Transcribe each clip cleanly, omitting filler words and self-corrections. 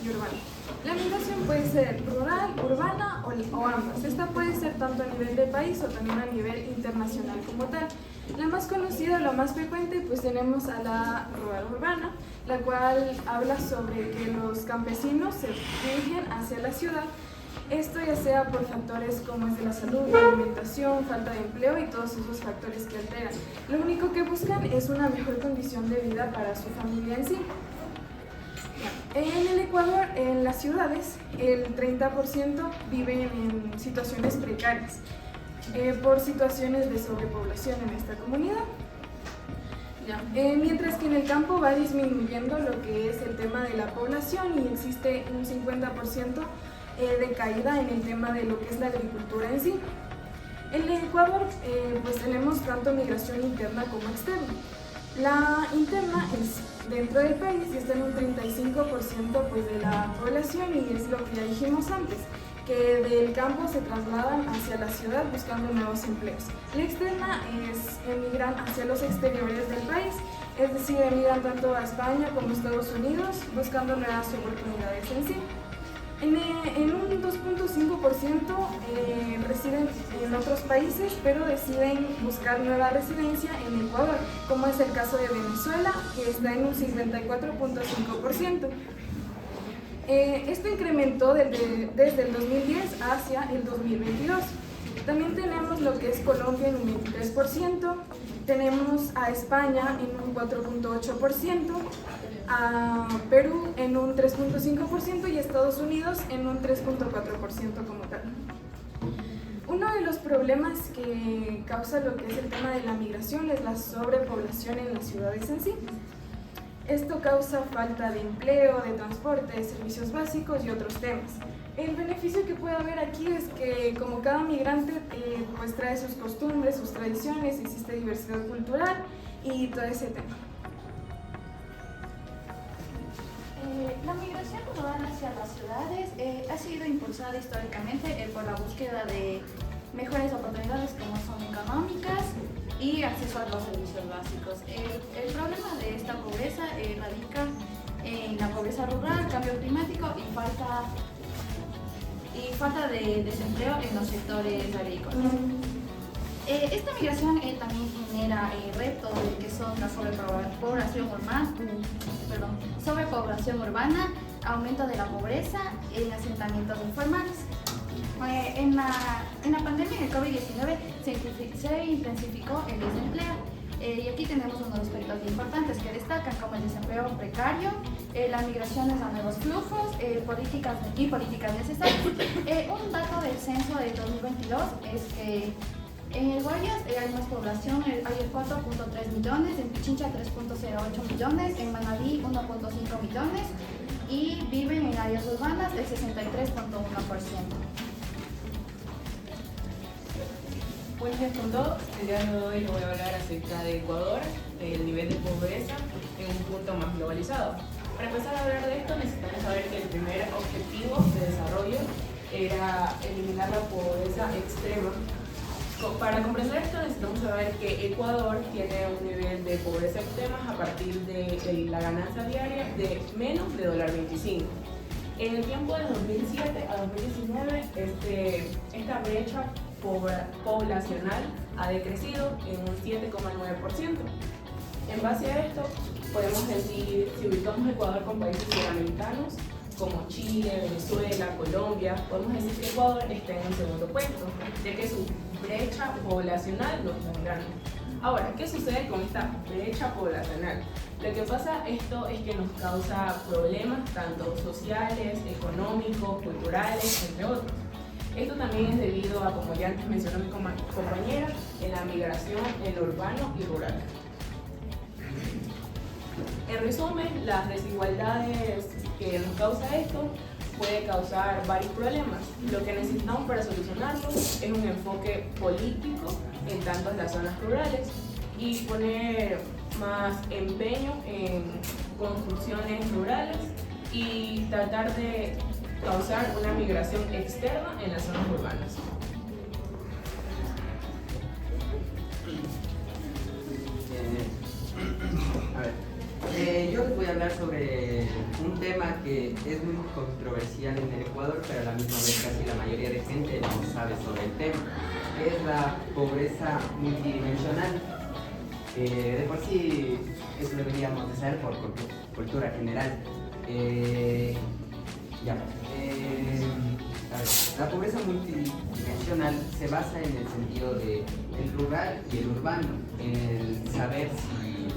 y urbana. La migración puede ser rural, urbana o ambas. Esta puede ser tanto a nivel de país o también a nivel internacional como tal. La más conocida, la más frecuente, pues tenemos a la rural urbana, la cual habla sobre que los campesinos se dirigen hacia la ciudad. Esto ya sea por factores como es de la salud, la alimentación, falta de empleo y todos esos factores que alteran. Lo único que buscan es una mejor condición de vida para su familia en sí. En el Ecuador, en las ciudades, el 30% viven en situaciones precarias por situaciones de sobrepoblación en esta comunidad. Mientras que en el campo va disminuyendo lo que es el tema de la población y existe un 50% de caída en el tema de lo que es la agricultura en sí. En el Ecuador pues tenemos tanto migración interna como externa. La interna es dentro del país y está en un 35% pues, de la población y es lo que ya dijimos antes, que del campo se trasladan hacia la ciudad buscando nuevos empleos. La externa emigran hacia los exteriores del país, es decir, emigran tanto a España como a Estados Unidos buscando nuevas oportunidades en sí. En un 2.5% residen en otros países, pero deciden buscar nueva residencia en Ecuador, como es el caso de Venezuela, que está en un 54.5%. Esto incrementó desde el 2010 hacia el 2022. También tenemos lo que es Colombia en un 23%, tenemos a España en un 4.8%, a Perú en un 3.5% y Estados Unidos en un 3.4% como tal. Uno de los problemas que causa lo que es el tema de la migración es la sobrepoblación en las ciudades en sí. Esto causa falta de empleo, de transporte, de servicios básicos y otros temas. El beneficio que puede haber aquí es que como cada migrante pues trae sus costumbres, sus tradiciones, existe diversidad cultural y todo ese tema. La migración urbana hacia las ciudades ha sido impulsada históricamente por la búsqueda de mejores oportunidades como son económicas y acceso a los servicios básicos. El problema de esta pobreza radica en la pobreza rural, cambio climático y falta de desempleo en los sectores agrícolas. Esta migración también genera retos que son la sobrepoblación urbana, aumento de la pobreza en asentamientos informales. En la pandemia del COVID-19 se intensificó el desempleo y aquí tenemos unos aspectos importantes que destacan como el desempleo precario, las migraciones a nuevos flujos, políticas necesarias. Un dato del censo de 2022 es que en el Guayas hay más población, hay 4.3 millones, en Pichincha 3.08 millones, en Manabí 1.5 millones y viven en áreas urbanas el 63.1%. Buenos días con todos. El día de hoy les voy a hablar acerca de Ecuador, el nivel de pobreza en un punto más globalizado. Para empezar a hablar de esto necesitamos saber que el primer objetivo de desarrollo era eliminar la pobreza extrema. Para comprender esto necesitamos saber que Ecuador tiene un nivel de pobreza extrema a partir de la ganancia diaria de menos de $1.25. En el tiempo de 2007 a 2019 esta brecha poblacional ha decrecido en un 7,9%. En base a esto podemos decir, si ubicamos Ecuador con países suramericanos como Chile, Venezuela, Colombia, podemos decir que Ecuador está en el segundo puesto, ya que su brecha poblacional no es tan grande. Ahora, ¿qué sucede con esta brecha poblacional? Lo que pasa esto es que nos causa problemas tanto sociales, económicos, culturales, entre otros. Esto también es debido a, como ya antes mencionó mi compañera, en la migración en lo urbano y rural. En resumen, las desigualdades que nos causa esto puede causar varios problemas. Lo que necesitamos para solucionarlo es un enfoque político en tanto en las zonas rurales y poner más empeño en construcciones rurales y tratar de causar una migración externa en las zonas urbanas. Yo les voy a hablar sobre un tema que es muy controversial en el Ecuador, pero a la misma vez casi la mayoría de gente no sabe sobre el tema, que es la pobreza multidimensional. De por sí, eso deberíamos de saber por cultura general. A ver, la pobreza multidimensional se basa en el sentido de el rural y el urbano, en el saber si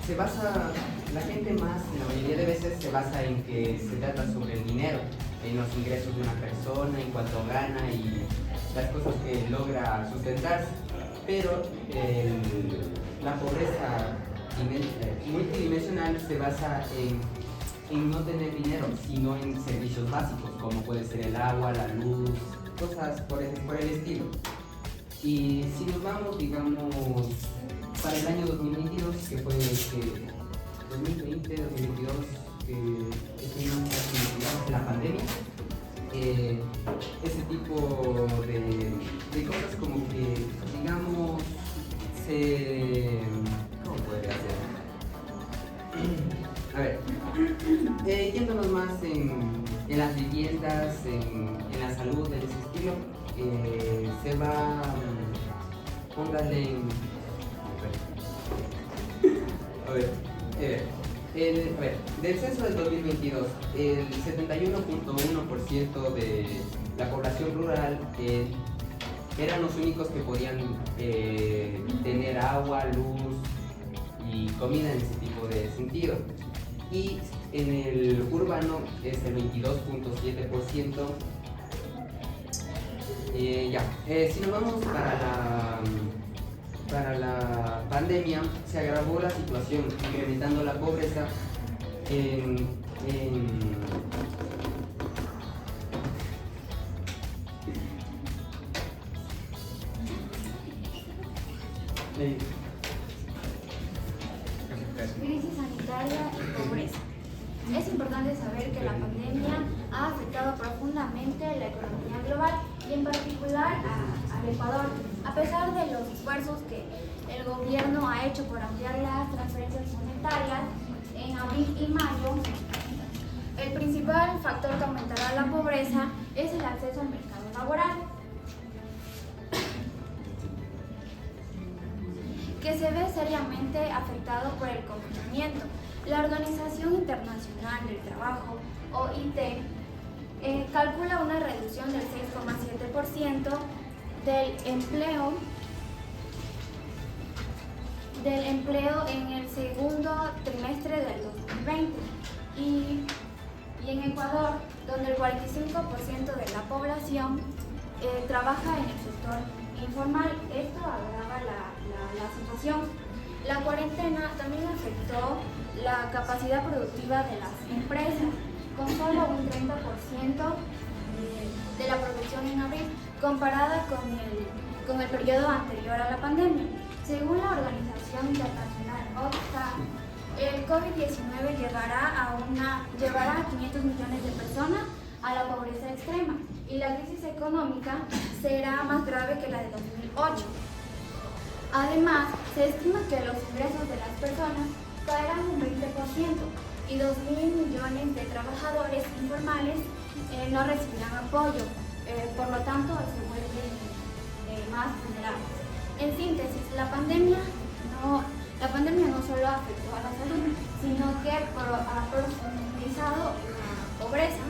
se basa, la gente más, la mayoría de veces se basa en que se trata sobre el dinero, en los ingresos de una persona, en cuanto gana y las cosas que logra sustentarse. Pero la pobreza multidimensional se basa en no tener dinero, sino en servicios básicos, como puede ser el agua, la luz, cosas por el estilo. Y si nos vamos, digamos, para el año 2022, que fue 2020, 2022, que estuvimos casi la pandemia, ese tipo de cosas como que, digamos, ¿cómo podría ser? A ver, yéndonos más en las viviendas, en la salud, en ese estilo, se va, póngale en... A ver, del censo del 2022, el 71.1% de la población rural eran los únicos que podían tener agua, luz y comida en ese tipo de sentido. Y en el urbano es el 22.7%. Si nos vamos para la pandemia, se agravó la situación, incrementando la pobreza Crisis sanitaria y pobreza. Es importante saber que la pandemia ha afectado profundamente la economía global y en particular al Ecuador. A pesar de los esfuerzos que el gobierno ha hecho por ampliar las transferencias monetarias en abril y mayo, el principal factor que aumentará la pobreza es el acceso al mercado laboral, que se ve seriamente afectado por el confinamiento. La Organización Internacional del Trabajo, OIT, calcula una reducción del 6,7% del empleo en el segundo trimestre del 2020 y en Ecuador, donde el 45% de la población trabaja en el sector informal. Esto agrava la situación. La cuarentena también afectó la capacidad productiva de las empresas, con solo un 30% de la producción en abril, comparada con el periodo anterior a la pandemia. Según la Organización Internacional Oxfam, el COVID-19 llevará a 500 millones de personas a la pobreza extrema y la crisis económica será más grave que la de 2008. Además, se estima que los ingresos de las personas caerán un 20% y 2.000 millones de trabajadores informales no recibirán apoyo, por lo tanto se vuelven más vulnerables. En síntesis, la pandemia no solo afectó a la salud, sino que ha profundizado la pobreza,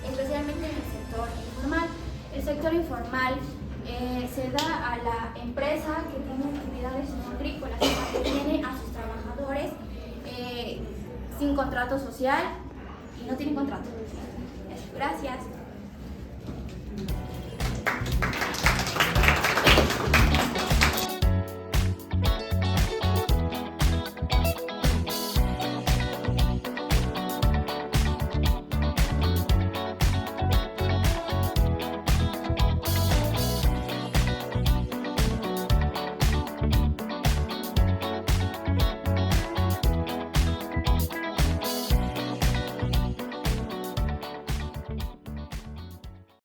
especialmente en el sector informal. El sector informal se da a la empresa que tiene actividades no agrícolas, que tiene a sus trabajadores sin contrato social y no tienen contrato. Gracias.